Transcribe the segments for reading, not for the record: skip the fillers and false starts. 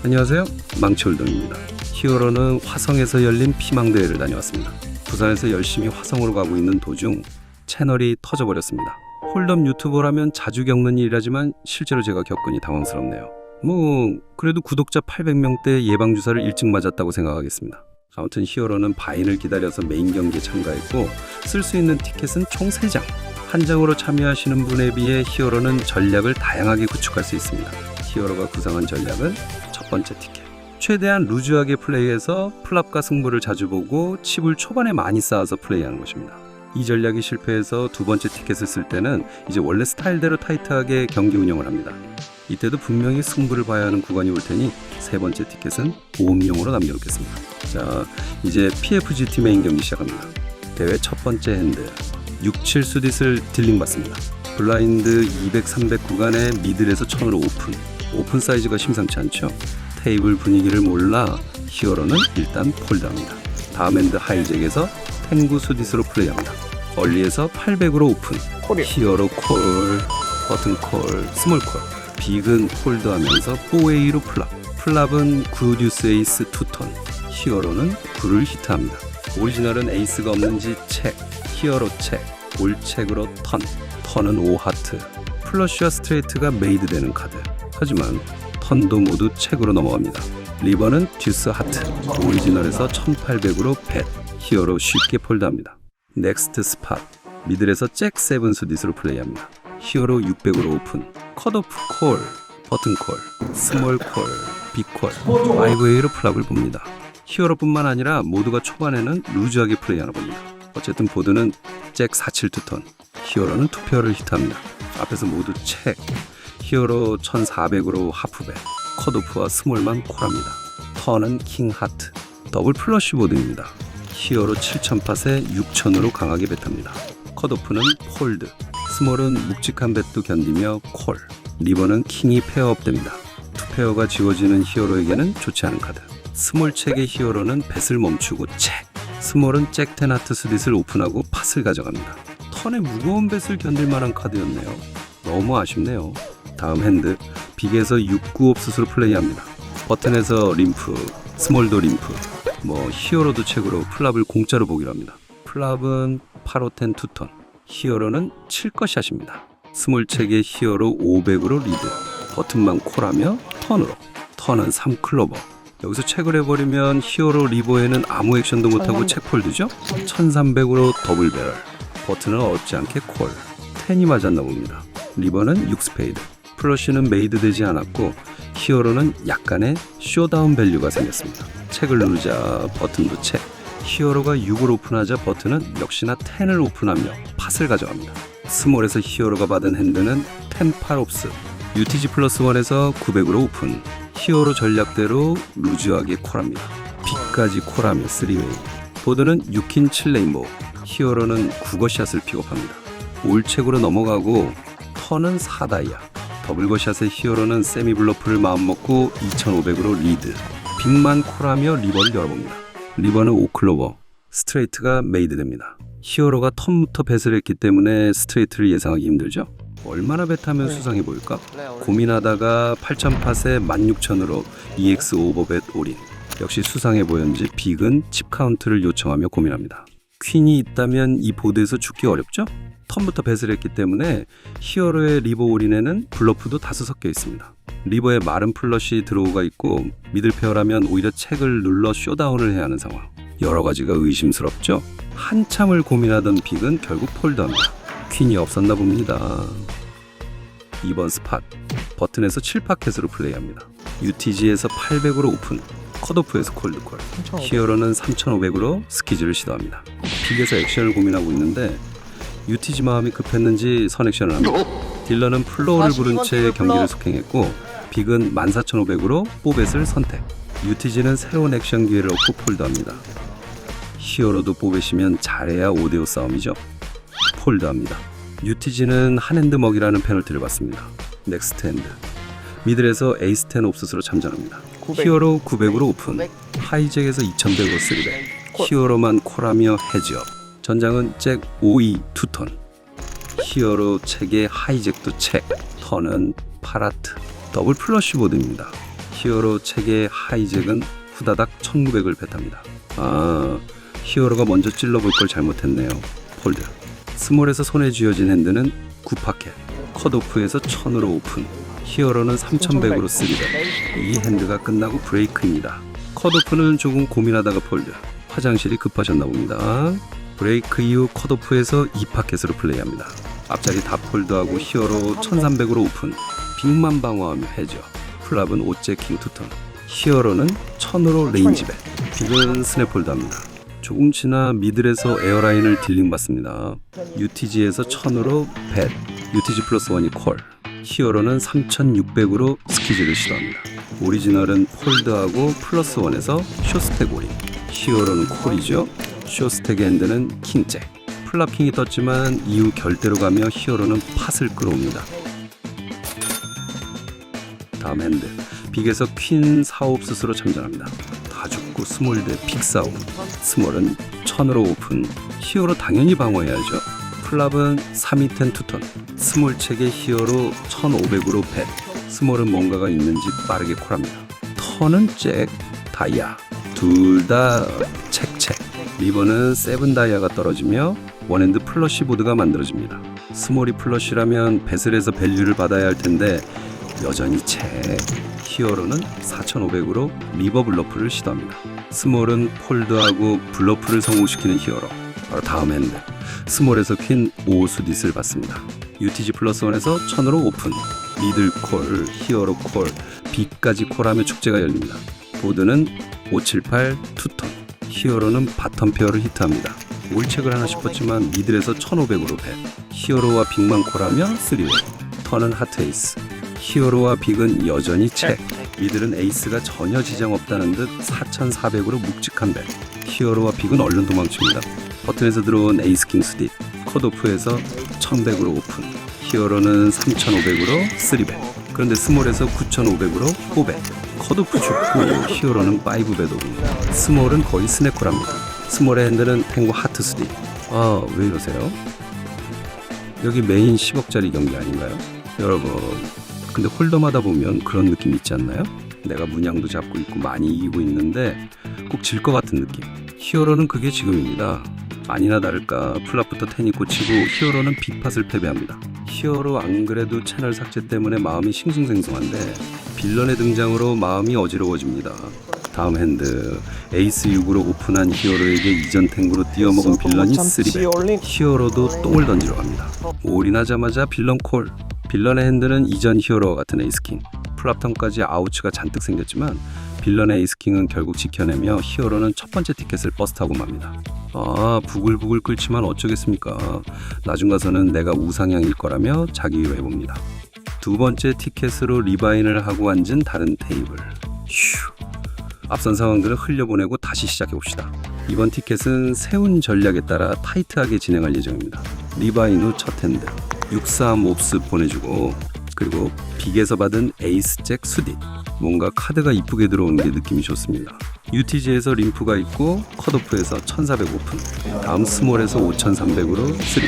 안녕하세요, 망치홀덤입니다. 히어로는 화성에서 열린 피망대회를 다녀왔습니다. 부산에서 열심히 화성으로 가고 있는 도중 채널이 터져버렸습니다. 홀덤 유튜버라면 자주 겪는 일이라지만 실제로 제가 겪으니 당황스럽네요. 그래도 구독자 800명대 예방주사를 일찍 맞았다고 생각하겠습니다. 아무튼 히어로는 바인을 기다려서 메인 경기에 참가했고 쓸 수 있는 티켓은 총 3장. 한 장으로 참여하시는 분에 비해 히어로는 전략을 다양하게 구축할 수 있습니다. 히어로가 구상한 전략은 첫 번째 티켓. 최대한 루즈하게 플레이해서 플랍과 승부를 자주 보고 칩을 초반에 많이 쌓아서 플레이하는 것입니다. 이 전략이 실패해서 두 번째 티켓을 쓸 때는 이제 원래 스타일대로 타이트하게 경기 운영을 합니다. 이때도 분명히 승부를 봐야 하는 구간이 올 테니 세 번째 티켓은 보험용으로 남겨놓겠습니다. 자, 이제 PFGT 메인 경기 시작합니다. 대회 첫 번째 핸드 6-7 수딧을 딜링 받습니다. 블라인드 200, 300 구간에 미들에서 1000으로 오픈 사이즈가 심상치 않죠. 테이블 분위기를 몰라 히어로는 일단 폴드합니다. 다음 핸드 하이잭에서 10-9 수딧으로 플레이합니다. 얼리에서 800으로 오픈. 히어로 콜, 버튼 콜, 스몰 콜. 빅은 폴드하면서 4A로 플랍은 9 듀스 에이스 2턴. 히어로는 9를 히트합니다. 오리지널은 에이스가 없는지 책, 히어로 책, 올 책으로 턴은 5하트. 플러쉬와 스트레이트가 메이드 되는 카드. 하지만 턴도 모두 책으로 넘어갑니다. 리버는 듀스 하트. 오리지널에서 1800으로 뱃. 히어로 쉽게 폴드합니다. 넥스트 스팟. 미들에서 잭 7 수딧으로 플레이합니다. 히어로 600으로 오픈. 컷오프 콜, 버튼 콜, 스몰 콜, 빅콜, 5A로 플랍을 봅니다. 히어로뿐만 아니라 모두가 초반에는 루즈하게 플레이하나 봅니다. 어쨌든 보드는 잭 47 투턴. 히어로는 2페어를 히트합니다. 앞에서 모두 책. 히어로 1400으로 하프bet. 컷오프와 스몰만 콜합니다. 턴은 킹 하트. 더블 플러시 보드입니다. 히어로 7000팟에 6000으로 강하게 벳합니다. 컷오프는 폴드. 스몰은 묵직한 벳도 견디며 콜. 리버는 킹이 페어업 됩니다. 2페어가 지워지는 히어로에게는 좋지 않은 카드. 스몰 책의 히어로는 벳을 멈추고 책. 스몰은 잭 10 하트 수딧을 오픈하고 팟을 가져갑니다. 턴의 무거운 벳을 견딜 만한 카드였네요. 너무 아쉽네요. 다음 핸드 빅에서 6-9 옵스로 플레이합니다. 버튼에서 림프, 스몰도 림프. 히어로도 책으로 플랍을 공짜로 보기로 합니다. 플랍은 8-5-10 2턴. 히어로는 7컷샷입니다. 스몰 책의 히어로 500으로 리드. 버튼만 콜하며 턴은 3클로버. 여기서 책을 해버리면 히어로 리버에는 아무 액션도 못하고 책폴드죠. 1300으로 더블 배럴. 버튼은 어렵지 않게 콜. 10이 맞았나 봅니다. 리버는 6 스페이드. 플러시는 메이드 되지 않았고 히어로는 약간의 쇼다운 밸류가 생겼습니다. 책을 누르자 버튼도 책. 히어로가 6을 오픈하자 버튼은 역시나 10을 오픈하며 팟을 가져갑니다. 스몰에서 히어로가 받은 핸드는 10-8 옵스. UTG 플러스 1에서 900으로 오픈. 히어로 전략대로 루즈하게 콜합니다. 빅까지 콜하며 3웨이. 보드는 6킨 7레인보우. 히어로는 국어샷을 픽업합니다. 올책으로 넘어가고 턴은 4다이아. 더블거샷의 히어로는 세미 블러프를 마음먹고 2500으로 리드. 빅만 콜하며 리버를 열어봅니다. 리버는 5클로버. 스트레이트가 메이드 됩니다. 히어로가 턴부터 벳을 했기 때문에 스트레이트를 예상하기 힘들죠. 얼마나 벳하면 수상해 보일까? 고민하다가 8000팟에 16000으로 EX 오버벳 올인. 역시 수상해 보였는지 빅은 칩 카운트를 요청하며 고민합니다. 퀸이 있다면 이 보드에서 죽기 어렵죠? 턴부터 벳을 했기 때문에 히어로의 리버 올인에는 블러프도 다수 섞여 있습니다. 리버에 마른 플러시 드로우가 있고 미들 페어라면 오히려 책을 눌러 쇼다운을 해야 하는 상황. 여러 가지가 의심스럽죠? 한참을 고민하던 빅은 결국 폴드합니다. 퀸이 없었나 봅니다. 2번 스팟. 버튼에서 7파켓으로 플레이합니다. UTG에서 800으로 오픈. 컷오프에서 콜드콜. 히어로는 3500으로 스키즈를 시도합니다. 빅에서 액션을 고민하고 있는데 UTG 마음이 급했는지 선액션을 합니다. 딜러는 플로우를 부른 채 42번 경기를 플로우. 속행했고 빅은 14,500으로 뽀벳을 선택. UTG는 새로운 액션 기회를 얻고 폴드합니다. 히어로도 뽀벳이면 잘해야 5대5 싸움이죠. 폴드합니다. UTG는 한핸드 먹이라는 페널티를 받습니다. 넥스트 핸드. 미들에서 에이스 10 옵스로 참전합니다. 900. 히어로 900으로 오픈. 900. 하이잭에서 2100으로 3백. 콜. 히어로만 콜하며 해지업. 전장은 잭 52 투턴. 히어로 책에 하이잭도 책. 턴은 파라트. 더블 플러시 보드입니다. 히어로 책의 하이잭은 후다닥 1900을 배탑니다. 히어로가 먼저 찔러볼 걸 잘못했네요. 폴드. 스몰에서 손에 쥐어진 핸드는 9파켓. 컷오프에서 1000으로 오픈. 히어로는 3100으로 3백. 이 핸드가 끝나고 브레이크입니다. 컷오프는 조금 고민하다가 폴드. 화장실이 급하셨나 봅니다. 브레이크 이후 컷오프에서 2파켓으로 플레이합니다. 앞자리 다 폴드하고 히어로 1300으로 오픈. 빅만 방어하며 해죠. 플랍은 5잭킹 투턴. 히어로는 1000으로 레인지백. 빅은 스냅폴드합니다. 조금 지나 미들에서 에어라인을 딜링 받습니다. UTG에서 1000으로 뱃. UTG 플러스 1이 콜. 히어로는 3600으로 스키즈를 시도합니다. 오리지널은 폴드하고 플러스 1에서 쇼스택 오리. 히어로는 콜이죠. 쇼스택의 핸드는 킹잭. 플랍킹이 떴지만 이후 결대로 가며 히어로는 팟을 끌어옵니다. 다음 핸드. 빅에서 퀸 4옵스로 참전합니다. 다 죽고 스몰 대 빅 싸움. 스몰은 1000으로 오픈. 히어로 당연히 방어해야죠. 플랍은 3이10 투턴. 스몰 책의 히어로 1500으로 뱃. 스몰은 뭔가가 있는지 빠르게 콜합니다. 턴은 잭, 다이아. 둘 다 책책. 리버는 세븐 다이아가 떨어지며 원핸드 플러시 보드가 만들어집니다. 스몰이 플러시라면 배슬에서 밸류를 받아야 할 텐데 여전히 책. 히어로는 4500으로 리버 블러프를 시도합니다. 스몰은 폴드하고 블러프를 성공시키는 히어로. 바로 다음 핸드. 스몰에서 퀸 5 수딧을 받습니다. UTG 플러스 1에서 1000으로 오픈. 미들 콜, 히어로 콜, B까지 콜하며 축제가 열립니다. 보드는 578 투턴. 히어로는 바텀 페어를 히트합니다. 올책을 하나 싶었지만 미들에서 1500으로 배. 히어로와 빅만 콜하며 3웨이. 턴은 하트 에이스. 히어로와 빅은 여전히 책. 미들은 에이스가 전혀 지장 없다는 듯 4400으로 묵직한 배. 히어로와 빅은 얼른 도망칩니다. 버튼에서 들어온 에이스 킹 수딧. 컷오프에서 1100으로 오픈. 히어로는 3500으로 3백. 그런데 스몰에서 9500으로 4백. 컷오프 죽고 히어로는 5배 도구. 스몰은 거의 스냅콜합니다. 스몰의 핸드는 탱고 하트 수딧. 왜 이러세요? 여기 메인 10억짜리 경기 아닌가요? 여러분, 근데 홀덤하다 보면 그런 느낌 있지 않나요? 내가 문양도 잡고 있고 많이 이기고 있는데 꼭 질 것 같은 느낌. 히어로는 그게 지금입니다. 아니나 다를까 플랍부터 텐이 꽂히고 히어로는 빅팟을 패배합니다. 히어로 안 그래도 채널 삭제 때문에 마음이 싱숭생숭한데 빌런의 등장으로 마음이 어지러워집니다. 다음 핸드. 에이스 6으로 오픈한 히어로에게 이전 탱구로 뛰어먹은 빌런이 3백. 히어로도 똥을 던지러 갑니다. 올인하자마자 빌런 콜. 빌런의 핸드는 이전 히어로와 같은 에이스킹. 플랍턴까지 아우츠가 잔뜩 생겼지만 빌런의 에이스킹은 결국 지켜내며 히어로는 첫 번째 티켓을 버스트하고 맙니다. 부글부글 끓지만 어쩌겠습니까. 나중 가서는 내가 우상향일 거라며 자기 위로해봅니다. 두 번째 티켓으로 리바인을 하고 앉은 다른 테이블. 휴. 앞선 상황들을 흘려보내고 다시 시작해봅시다. 이번 티켓은 세운 전략에 따라 타이트하게 진행할 예정입니다. 리바인 후 첫 핸드. 63 옵스 보내주고 그리고 빅에서 받은 에이스 잭 수딧. 뭔가 카드가 이쁘게 들어오는 게 느낌이 좋습니다. UTG에서 림프가 있고 컷오프에서 1400 오픈. 다음 스몰에서 5300으로 3백.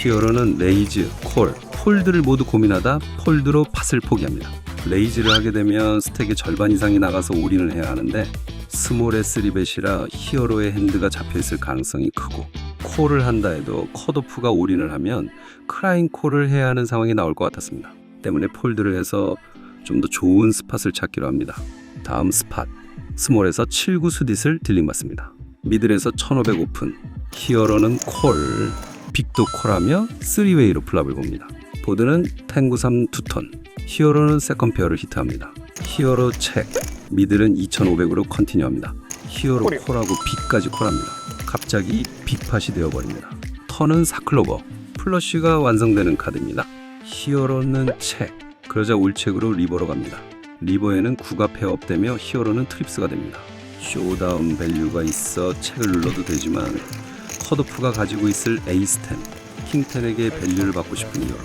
히어로는 레이즈, 콜, 폴드를 모두 고민하다 폴드로 팟을 포기합니다. 레이즈를 하게 되면 스택의 절반 이상이 나가서 올인을 해야 하는데 스몰의 3벳이라 히어로의 핸드가 잡혀있을 가능성이 크고 콜을 한다 해도 컷오프가 올인을 하면 크라인 콜을 해야 하는 상황이 나올 것 같았습니다. 때문에 폴드를 해서 좀 더 좋은 스팟을 찾기로 합니다. 다음 스팟. 스몰에서 79 수딧을 딜링 받습니다. 미들에서 1500 오픈. 히어로는 콜, 빅도 콜하며 3웨이로 플랍을 봅니다. 보드는 탱구 3 투턴. 히어로는 세컨 페어를 히트합니다. 히어로 책. 미들은 2500으로 컨티뉴합니다. 히어로 콜하고 빅까지 콜합니다. 갑자기 빅팟이 되어버립니다. 턴은 사클로버. 플러쉬가 완성되는 카드입니다. 히어로는 책. 그러자 올책으로 리버로 갑니다. 리버에는 9가 페어업되며 히어로는 트립스가 됩니다. 쇼다운 밸류가 있어 책을 눌러도 되지만 컷오프가 가지고 있을 에이스 10, 킹 10에게 밸류를 받고 싶은 히어로.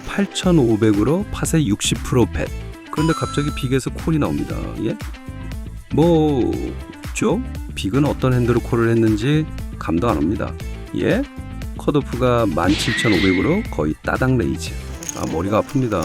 8,500으로 팟의 60% 벳. 그런데 갑자기 빅에서 콜이 나옵니다. 예? 뭐죠? 빅은 어떤 핸드로 콜을 했는지 감도 안 옵니다. 예? 컷오프가 17,500으로 거의 따당 레이즈. 머리가 아픕니다.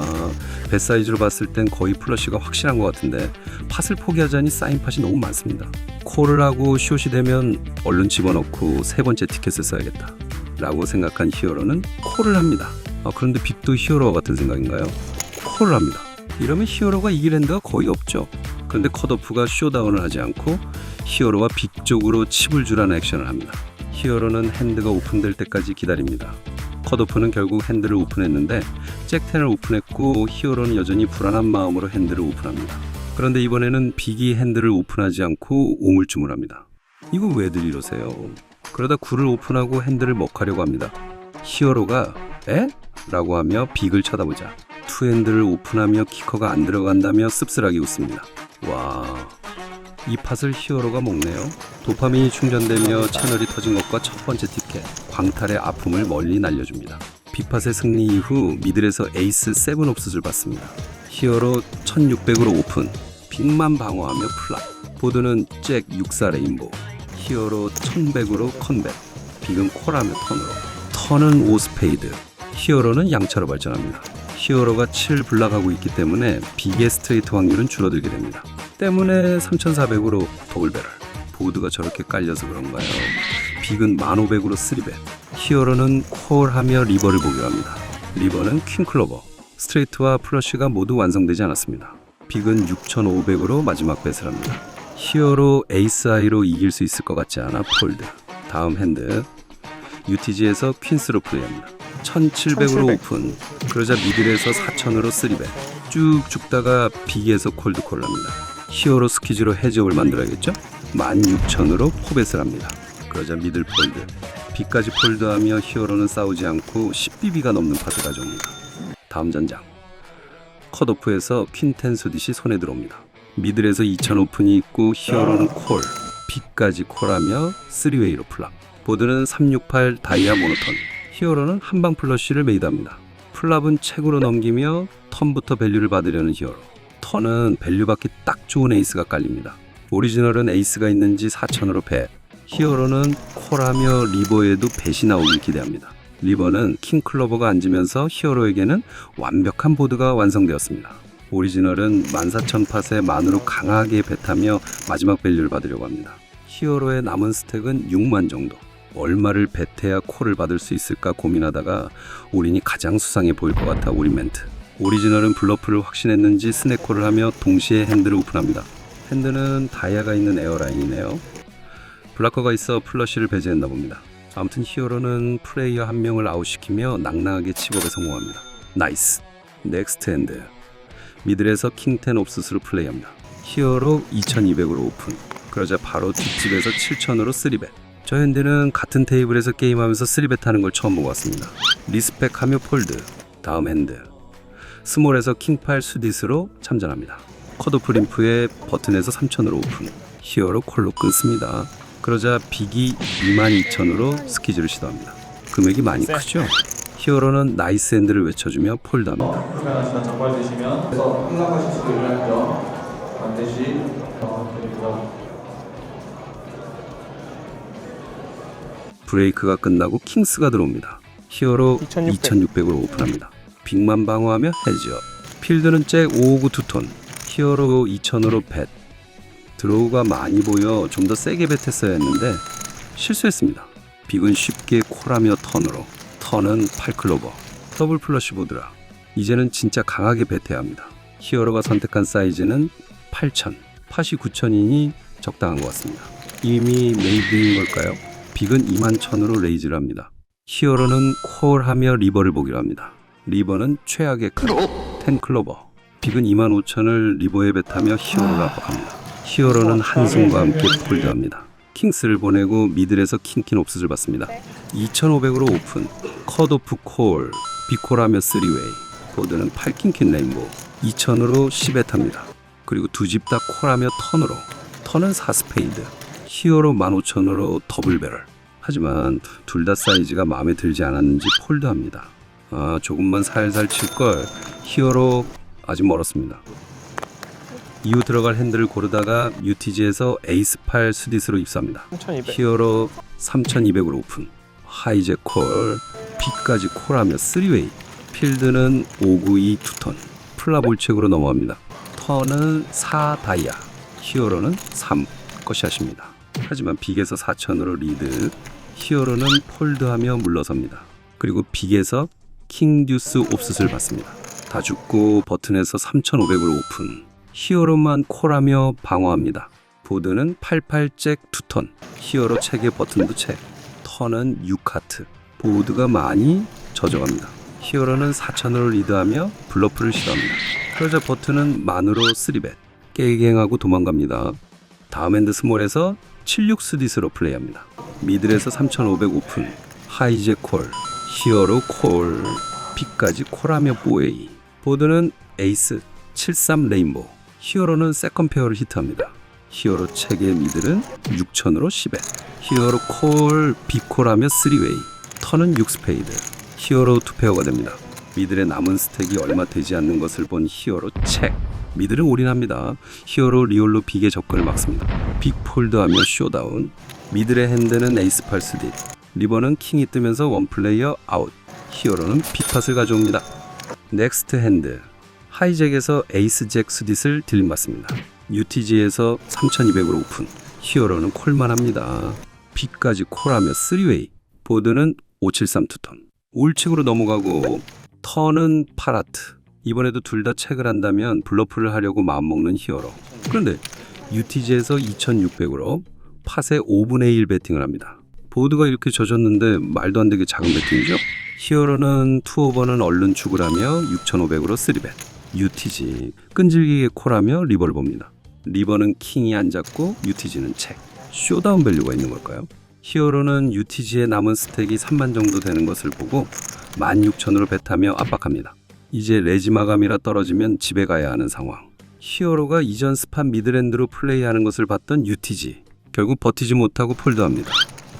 배 사이즈로 봤을 땐 거의 플러시가 확실한 것 같은데 팟을 포기하자니 사인 팟이 너무 많습니다. 콜을 하고 숏이 되면 얼른 집어넣고 세 번째 티켓을 써야겠다 라고 생각한 히어로는 콜을 합니다. 그런데 빅도 히어로와 같은 생각인가요? 콜을 합니다. 이러면 히어로가 이길 핸드가 거의 없죠. 그런데 컷오프가 쇼다운을 하지 않고 히어로와 빅 쪽으로 칩을 주라는 액션을 합니다. 히어로는 핸드가 오픈될 때까지 기다립니다. 컷오프는 결국 핸드를 오픈했는데 잭10을 오픈했고 히어로는 여전히 불안한 마음으로 핸드를 오픈합니다. 그런데 이번에는 빅이 핸드를 오픈하지 않고 오물쭈물 합니다. 이거 왜들 이러세요? 그러다 9를 오픈하고 핸드를 먹하려고 합니다. 히어로가 에? 라고 하며 빅을 쳐다보자 투핸드를 오픈하며 키커가 안 들어간다며 씁쓸하게 웃습니다. 와, 이 팟을 히어로가 먹네요. 도파민이 충전되며 채널이 터진 것과 첫 번째 티켓, 광탈의 아픔을 멀리 날려줍니다. 빅팟의 승리 이후 미들에서 에이스 7 옵스를 받습니다. 히어로 1600으로 오픈, 빅만 방어하며 플랍. 보드는 잭 64 레인보. 히어로 1100으로 컨백, 빅은 콜하며 턴으로. 턴은 5 스페이드. 히어로는 양차로 발전합니다. 히어로가 7 블락하고 있기 때문에 빅의 스트레이트 확률은 줄어들게 됩니다. 때문에 3400으로 더블배럴. 보드가 저렇게 깔려서 그런가요? 빅은 1500으로 3벳. 히어로는 콜하며 리버를 보기합니다. 리버는 퀸클로버. 스트레이트와 플러시가 모두 완성되지 않았습니다. 빅은 6500으로 마지막 뱃을 합니다. 히어로 에이스 아이로 이길 수 있을 것 같지 않아 폴드. 다음 핸드 UTG에서 퀸스로 플레이합니다. 1700으로 오픈. 그러자 미들에서 4000으로 3벳. 쭉 죽다가 빅에서 콜드콜을 합니다. 히어로 스키즈로 해지업을 만들어야겠죠? 16,000으로 포벳을 합니다. 그러자 미들 폴드. 빅까지 폴드하며 히어로는 싸우지 않고 10BB가 넘는 팟을 가져옵니다. 다음 전장. 컷오프에서 퀸10 수딧이 손에 들어옵니다. 미들에서 2000 오픈이 있고 히어로는 콜, 빅까지 콜하며 3웨이로 플랍. 보드는 368 다이아 모노턴. 히어로는 한방 플러시를 메이드합니다. 플랍은 책으로 넘기며 턴부터 밸류를 받으려는 히어로. 턴은 밸류 받기 딱 좋은 에이스가 깔립니다. 오리지널은 에이스가 있는지 4000으로 배. 히어로는 콜하며 리버에도 뱃이 나오길 기대합니다. 리버는 킹클로버가 앉으면서 히어로에게는 완벽한 보드가 완성되었습니다. 오리지널은 14000팟의 만으로 강하게 뱃하며 마지막 밸류를 받으려고 합니다. 히어로의 남은 스택은 6만 정도. 얼마를 뱃해야 콜을 받을 수 있을까 고민하다가 올인이 가장 수상해 보일 것 같아 올인 멘트. 오리지널은 블러프를 확신했는지 스낵콜을 하며 동시에 핸드를 오픈합니다. 핸드는 다이아가 있는 에어라인이네요. 블라커가 있어 플러시를 배제했나 봅니다. 아무튼 히어로는 플레이어 한 명을 아웃시키며 낭낭하게 칩업에 성공합니다. 나이스. 넥스트 핸드. 미들에서 킹10 옵스스로 플레이합니다. 히어로 2200으로 오픈. 그러자 바로 뒷집에서 7000으로 3벳. 저 핸드는 같은 테이블에서 게임하면서 3벳 하는 걸 처음 보고 왔습니다. 리스펙하며 폴드. 다음 핸드. 스몰에서 킹8 수딧으로 참전합니다. 컷오프 림프에 버튼에서 3000으로 오픈. 히어로 콜로 끊습니다. 그러자 빅이 22000으로 스키즈를 시도합니다. 금액이 많이 크죠? 히어로는 나이스 핸드를 외쳐주며 폴드합니다. 불편하시면 정발 드시면 그래서 항상하실 수도 있는 점 반드시 드리고요. 브레이크가 끝나고 킹스가 들어옵니다. 히어로 2600으로 오픈합니다. 빅만 방어하며 헤지업. 필드는 잭 559 투톤. 히어로 2000으로 뱃. 드로우가 많이 보여 좀 더 세게 뱃했어야 했는데 실수했습니다. 빅은 쉽게 콜하며 턴으로. 턴은 8클로버. 더블 플러시 보드라. 이제는 진짜 강하게 뱃해야 합니다. 히어로가 선택한 사이즈는 8000. 팟이 9000이니 적당한 것 같습니다. 이미 메이드인 걸까요? 빅은 21000으로 레이즈를 합니다. 히어로는 콜하며 리버를 보기로 합니다. 리버는 최악의 카드 10클로버. 빅은 25000을 리버에 뱉하며 히어로를 압박합니다. 히어로는 한숨과 함께 폴드합니다. 킹스를 보내고 미들에서 킹킨 옵스를 받습니다. 2500으로 오픈. 컷오프 콜. 빅콜하며 3웨이. 보드는 8킹킨 레인보우 2000으로 10에 탑니다. 그리고 두 집 다 콜하며 턴으로, 턴은 4스페이드, 히어로 15,000으로 더블 배럴. 하지만 둘 다 사이즈가 마음에 들지 않았는지 폴드합니다. 조금만 살살 칠걸. 히어로 아직 멀었습니다. 이후 들어갈 핸들을 고르다가 UTG에서 에이스8 스딧으로 입사합니다. 3200. 히어로 3200으로 오픈, 하이제 콜, B까지 콜하며 3웨이, 필드는 592 투턴, 플라볼책으로 넘어갑니다. 턴은 4 다이아, 히어로는 3 것이하십니다. 하지만 빅에서 4000으로 리드, 히어로는 폴드하며 물러섭니다. 그리고 빅에서 킹 듀스 옵스를 받습니다. 다 죽고 버튼에서 3500으로 오픈, 히어로만 콜하며 방어합니다. 보드는 88잭 투턴, 히어로 책의 버튼도 책, 턴은 6카트, 보드가 많이 젖어갑니다. 히어로는 4000으로 리드하며 블러프를 시도합니다. 그러자 버튼은 만으로 3벳, 깨갱하고 도망갑니다. 다음 핸드 스몰에서 76 스딧으로 플레이합니다. 미들에서 3500 오픈, 하이제 콜, 히어로 콜, B까지 콜하며 뽀에이. 보드는 에이스 73 레인보우, 히어로는 세컨 페어를 히트합니다. 히어로 책의 미들은 6000으로 10에, 히어로 콜, B콜하며 3웨이, 턴은 6스페이드, 히어로 2페어가 됩니다. 미들의 남은 스택이 얼마 되지 않는 것을 본 히어로 책, 미들은 올인합니다. 히어로 리올로 빅의 접근을 막습니다. 빅 폴드하며 쇼다운, 미들의 핸드는 에이스8 스딧, 리버는 킹이 뜨면서 원플레이어 아웃, 히어로는 빅팟을 가져옵니다. 넥스트 핸드, 하이잭에서 에이스잭 스딧을 딜맞습니다. UTG에서 3200으로 오픈, 히어로는 콜만 합니다. B까지 콜하며 3웨이, 보드는 573 투턴, 우측으로 넘어가고 턴은 파라트. 이번에도 둘 다 책을 한다면 블러프를 하려고 마음먹는 히어로. 그런데 UTG에서 2600으로 팟의 5분의 1 배팅을 합니다. 보드가 이렇게 젖었는데 말도 안 되게 작은 배팅이죠. 히어로는 투오버는 얼른 죽을 하며 6500으로 3벳, UTG 끈질기게 콜하며 리버를 봅니다. 리버는 킹이 안 잡고 UTG는 책, 쇼다운 밸류가 있는 걸까요? 히어로는 UTG의 남은 스택이 3만 정도 되는 것을 보고 16,000으로 벳하며 압박합니다. 이제 레지 마감이라 떨어지면 집에 가야 하는 상황. 히어로가 이전 스팟 미드랜드로 플레이하는 것을 봤던 UTG, 결국 버티지 못하고 폴드합니다.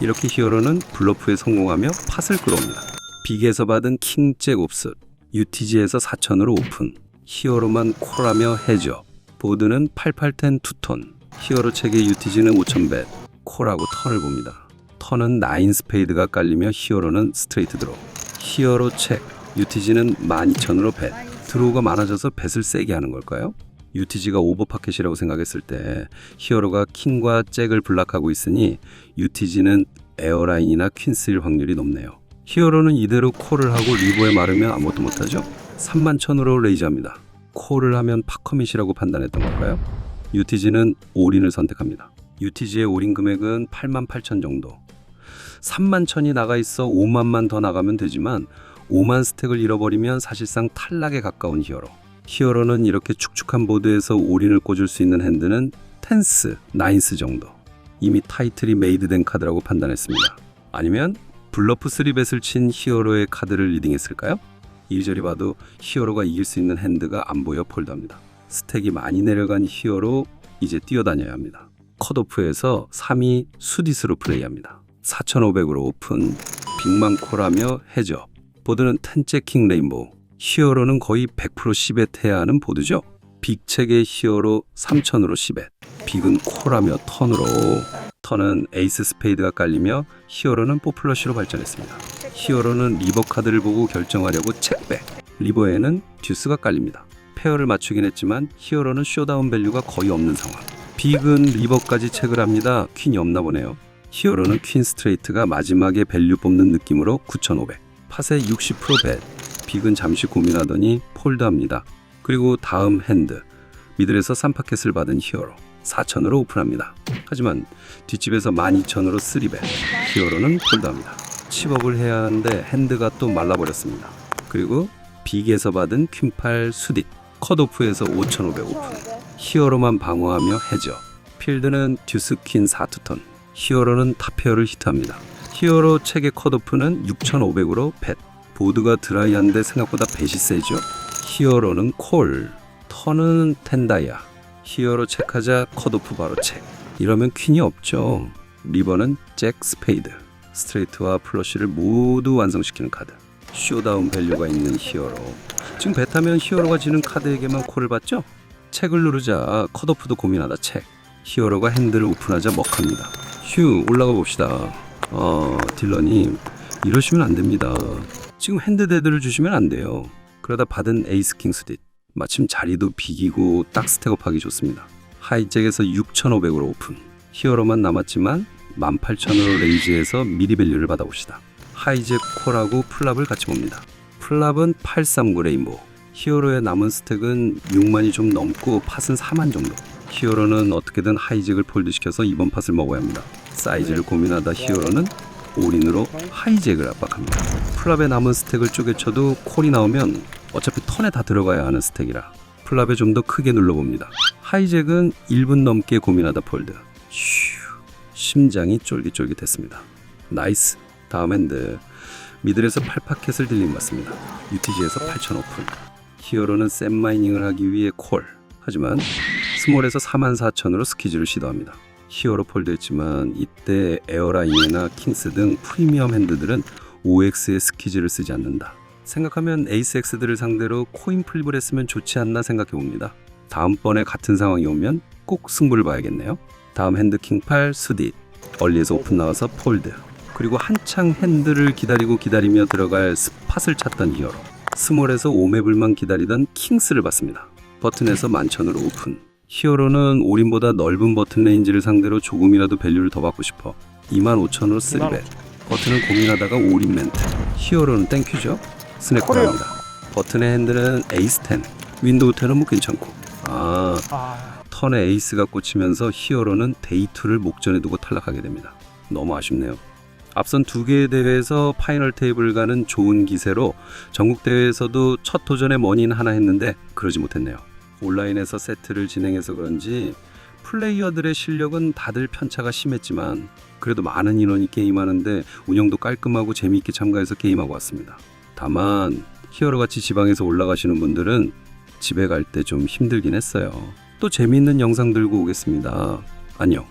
이렇게 히어로는 블러프에 성공하며 팟을 끌어옵니다. 빅에서 받은 킹잭 옵스, UTG에서 4000으로 오픈, 히어로만 콜하며 해저, 보드는 8810 투턴, 히어로 책의 UTG는 5000벳, 콜하고 턴을 봅니다. 턴은 9 스페이드가 깔리며 히어로는 스트레이트 드로우, 히어로 책, UTG는 12000으로 벳, 드로우가 많아져서 벳을 세게 하는 걸까요? UTG가 오버파켓이라고 생각했을 때 히어로가 킹과 잭을 블락하고 있으니 UTG는 에어라인이나 퀸스일 확률이 높네요. 히어로는 이대로 콜을 하고 리버에 마르면 아무것도 못하죠. 31,000으로 레이즈합니다. 콜을 하면 팝커밋이라고 판단했던 걸까요? UTG는 올인을 선택합니다. UTG의 올인 금액은 88,000 정도. 31,000이 나가 있어 5만만 더 나가면 되지만 5만 스택을 잃어버리면 사실상 탈락에 가까운 히어로. 히어로는 이렇게 축축한 보드에서 올인을 꽂을 수 있는 핸드는 텐스, 나인스 정도. 이미 타이틀이 메이드된 카드라고 판단했습니다. 아니면 블러프 3벳을 친 히어로의 카드를 리딩했을까요? 이리저리 봐도 히어로가 이길 수 있는 핸드가 안 보여 폴드합니다. 스택이 많이 내려간 히어로, 이제 뛰어다녀야 합니다. 컷오프에서 3위 수디스로 플레이합니다. 4500으로 오픈, 빅만 콜하며 해저, 보드는 텐제킹 레인보우, 히어로는 거의 100% 10에 해야 하는 보드죠. 빅책의 히어로 3000으로 10에, 빅은 콜하며 턴으로, 턴은 에이스 스페이드가 깔리며 히어로는 포플러시로 발전했습니다. 히어로는 리버 카드를 보고 결정하려고 책백, 리버에는 듀스가 깔립니다. 페어를 맞추긴 했지만 히어로는 쇼다운 밸류가 거의 없는 상황. 빅은 리버까지 책을 합니다. 퀸이 없나 보네요. 히어로는 퀸 스트레이트가 마지막에 밸류 뽑는 느낌으로 9500, 팟의 60% 벳, 빅은 잠시 고민하더니 폴드합니다. 그리고 다음 핸드, 미들에서 3파켓을 받은 히어로 4000으로 오픈합니다. 하지만 뒷집에서 12000으로 3벳, 히어로는 폴드합니다. 칩업을 해야 하는데 핸드가 또 말라버렸습니다. 그리고 빅에서 받은 퀸8 수딧, 컷오프에서 5500 오픈, 히어로만 방어하며 해저, 필드는 듀스 퀸 4투턴, 히어로는 탑페어를 히트합니다. 히어로 책의 컷오프는 6500으로 펫, 보드가 드라이한데 생각보다 뱃이 세죠. 히어로는 콜, 턴은 텐다이아. 히어로 체크하자 컷오프 바로 체크. 이러면 퀸이 없죠. 리버는 잭 스페이드. 스트레이트와 플러시를 모두 완성시키는 카드. 쇼다운 밸류가 있는 히어로. 지금 배타면 히어로가 지는 카드에게만 콜을 받죠? 책을 누르자 컷오프도 고민하다 책. 히어로가 핸들을 오픈하자 먹합니다. 휴, 올라가 봅시다. 딜러님, 이러시면 안 됩니다. 지금 핸드 데드를 주시면 안 돼요. 그러다 받은 에이스 킹 수딧. 마침 자리도 비기고 딱 스택업하기 좋습니다. 하이잭에서 6,500으로 오픈. 히어로만 남았지만 18,000으로 레이즈해서 미리 밸류를 받아봅시다. 하이잭 콜하고 플랍을 같이 봅니다. 플랍은 839 레인보우. 히어로의 남은 스택은 6만이 좀 넘고 팟은 4만 정도. 히어로는 어떻게든 하이잭을 폴드시켜서 이번 팟을 먹어야 합니다. 사이즈를 고민하다 히어로는 올인으로 하이잭을 압박합니다. 플랍의 남은 스택을 쪼개쳐도 콜이 나오면 어차피 턴에 다 들어가야 하는 스택이라 플랍에 좀 더 크게 눌러봅니다. 하이잭은 1분 넘게 고민하다 폴드. 휴, 심장이 쫄깃쫄깃했습니다. 나이스. 다음 핸드. 미들에서 8파켓을 딜링받습니다. UTG에서 8,000 오픈. 히어로는 셋 마이닝을 하기 위해 콜. 하지만 스몰에서 44,000으로 스퀴즈를 시도합니다. 히어로 폴드했지만 이때 에어라인이나 킹스 등 프리미엄 핸드들은 OX의 스퀴즈를 쓰지 않는다. 생각하면 에이스 X들을 상대로 코인 플립을 했으면 좋지 않나 생각해봅니다. 다음번에 같은 상황이 오면 꼭 승부를 봐야겠네요. 다음 핸드 킹8 수딧. 얼리에서 오픈 나와서 폴드. 그리고 한창 핸드를 기다리며 들어갈 스팟을 찾던 히어로. 스몰에서 5맵을만 기다리던 킹스를 받습니다. 버튼에서 11,000으로 오픈. 히어로는 올인보다 넓은 버튼 레인지를 상대로 조금이라도 밸류를 더 받고 싶어 25,000으로 3벳. 버튼을 고민하다가 올인 멘트. 히어로는 땡큐죠? 스냅 갑니다. 버튼의 핸들은 에이스 10. 윈도우 10은 뭐 괜찮고. 턴에 에이스가 꽂히면서 히어로는 데이2를 목전에 두고 탈락하게 됩니다. 너무 아쉽네요. 앞선 두 개의 대회에서 파이널 테이블 가는 좋은 기세로 전국 대회에서도 첫 도전에 머니는 하나 했는데 그러지 못했네요. 온라인에서 세트를 진행해서 그런지 플레이어들의 실력은 다들 편차가 심했지만 그래도 많은 인원이 게임하는데 운영도 깔끔하고 재미있게 참가해서 게임하고 왔습니다. 다만 히어로같이 지방에서 올라가시는 분들은 집에 갈 때 좀 힘들긴 했어요. 또 재미있는 영상 들고 오겠습니다. 안녕.